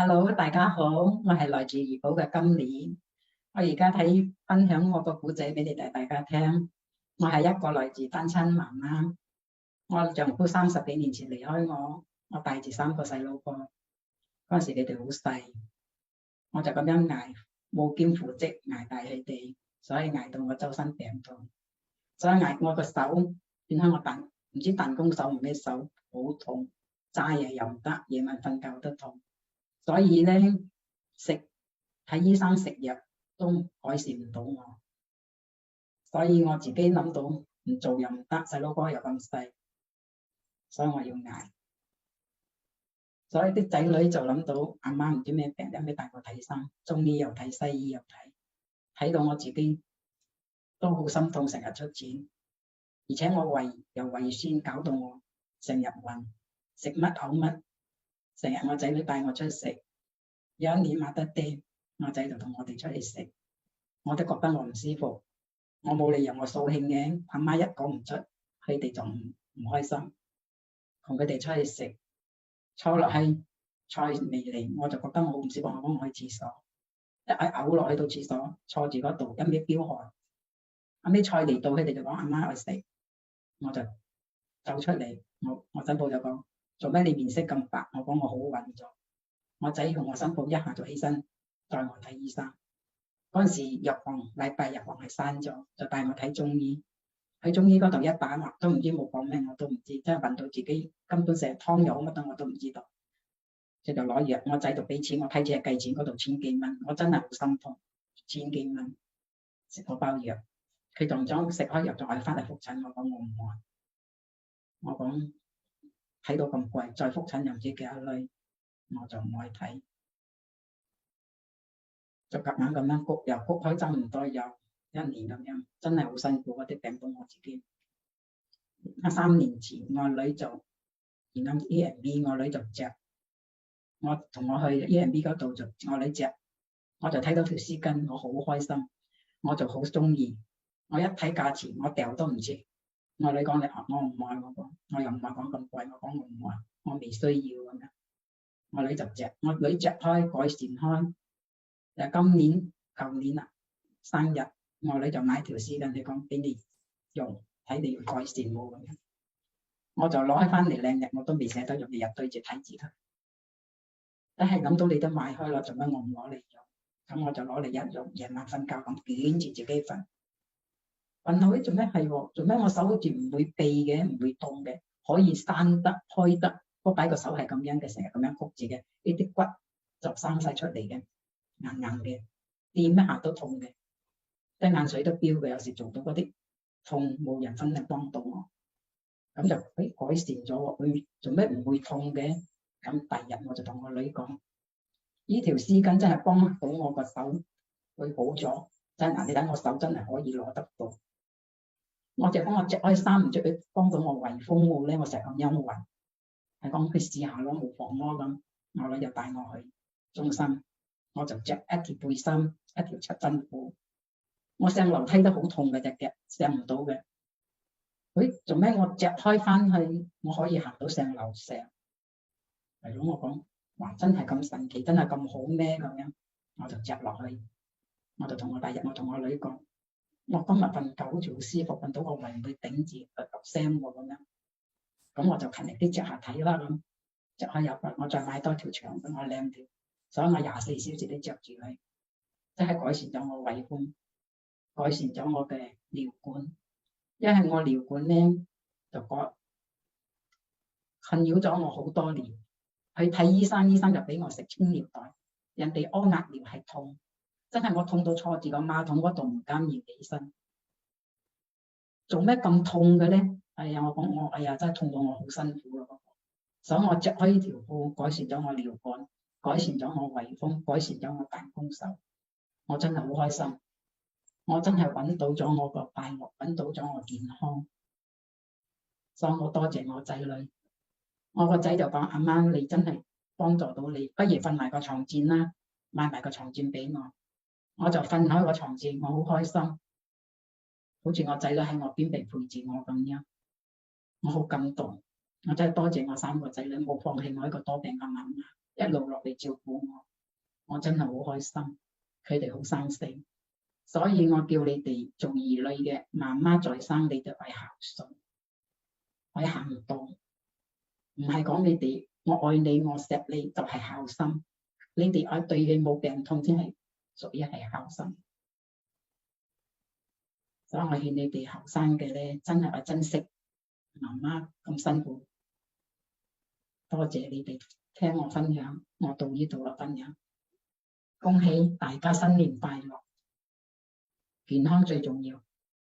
Hello，大家好，我係來自怡保嘅今年。我而家分享我個故仔俾大家聽。我係一個來自單親媽媽，我丈夫30幾年前離開我，我帶住3個細佬哥。嗰陣時佢哋好細，我就咁樣捱，冇兼父職捱大佢哋，所以捱到我周身病痛，所以捱我個手變開我唔知彈弓手唔咩手，好痛，揸嘢又唔得，夜晚瞓覺都痛。所以咧，睇醫生食藥都改善唔到我，所以我自己諗到唔做又唔得，細佬哥又咁細，所以我要捱。所以啲仔女就諗到阿媽唔知咩病，有咩帶我睇醫生，中醫又睇，西醫又睇，睇到我自己都好心痛，成日出錢，而且我胃酸搞到我成日暈，食乜嘔乜，成日我仔女帶我出去食。有一年買得爹，我仔就同我哋出去食，我都覺得我唔舒服，我冇理由我掃興嘅，阿媽一講唔出，佢哋就唔開心，同佢哋出去食，坐落去菜未嚟，我就覺得我好唔舒服，我講我去廁所，一嘔落去到廁所，坐住嗰度一味飆汗，後尾菜嚟到，佢哋就講阿媽去食，我就走出嚟，我新抱就講做咩你面色咁白，我講我好暈咗。我仔同我新抱一下就起身帶我睇醫生，嗰陣時禮拜入行係閂咗，就帶我睇中醫。喺中醫嗰度一打脈都唔知冇講咩，我都唔知，真係暈到自己根本成日湯有乜我都唔知道。佢就攞藥，我仔就俾錢，我睇住係計錢嗰度千幾蚊，我真係好心痛，千幾蚊食嗰包藥，佢仲將食開藥仲係翻嚟復診，我講我唔愛，我講睇到咁貴，再復診又唔知幾多鐳，我就唔愛睇。就夾硬咁樣谷，又谷開爭唔多有1年咁樣，真係好辛苦，嗰啲病到我自己。3年前我女就驗緊 EMB， 我女就隻，我同我去 EMB 嗰度就我女隻，我就睇到條絲巾，我好開心，我就好中意。我一睇價錢，我掉都唔切。我女講你我唔愛，我講我又唔係講咁貴，我講我唔愛，我未需要咁樣。我女就隻，我女隻開改善開。舊年啊生日，我女就買條絲巾，你講俾你用，睇你改善冇咁樣，我就攞開翻嚟靚日，我都未捨得用，日日對住睇住佢。一係諗到你都買開咯，做乜我唔攞嚟用？咁我就攞嚟一用，夜晚瞓覺咁捲住自己瞓，瞓好做咩係喎？做咩我手好似唔會痹嘅，唔會凍嘅，可以閂得開得？嗰擺個手係咁樣嘅，成日咁樣曲住嘅，呢啲骨就生晒出嚟嘅。硬硬嘅，掂一下都痛嘅，啲眼水都飆嘅，有時做到嗰啲痛冇人分力幫到我，咁就改善咗。佢做咩唔會痛嘅？咁第日我就同我女講，呢條絲巾真係幫到我個手，會好咗。真係你睇我手真係可以攞得到。我就講我着開衫唔着，佢幫到我圍風喎咧，我成日咁樣圍，係講佢試下咯，冇妨咯咁。我女就帶我去中心。我就着一條背心，一條七分褲。我上樓梯都好痛嘅隻腳，上唔到嘅。做咩我着開翻去，我可以行到上樓上？係咯，我講哇，真係咁神奇，真係咁好咩咁樣？我就着落去，我就同我第日我同我女講，我今日瞓覺好似好舒服，瞓到個胃唔會頂住聲喎咁樣。咁我就勤力啲着下睇啦咁，着開入我再買多條長俾我靚條。所以我24小時都着住佢，即係改善咗我胃風，改善咗我嘅尿管。因為我尿管咧就困擾咗我好多年，去睇醫生，醫生就俾我食清尿袋。人哋屙壓尿係痛，真係我痛到坐住個馬桶嗰度唔甘願起身。做咩咁痛嘅咧？哎呀，我講哎呀，真係痛到我好辛苦咯。所以我着開呢條褲，改善咗我尿管。改善咗我胃風，改善咗我彈弓手，我真係好開心。我真係揾到咗我個快樂，揾到咗我健康，所以我多謝我仔女。我個仔就講：阿媽，你真係幫助到你，不如瞓埋個床墊啦，買埋個床墊俾我。我就瞓喺個床墊，我好開心，好似我仔女喺我邊陪住我咁樣，我好感動。我真係多謝我3個仔女冇放棄我一個多病嘅媽媽。一路落嚟照顧我，我真係好開心。佢哋好生性，所以我叫你哋做兒女嘅媽媽在生，你就係孝順，喺行動，唔係講你哋我愛你我錫你就係孝心，你哋愛對你冇病痛先係屬於係孝心。所以我勸你哋後生嘅咧，真係愛珍惜媽媽咁辛苦。多謝你哋聽我分享，我到呢度啦分享。恭喜大家新年快樂，健康最重要。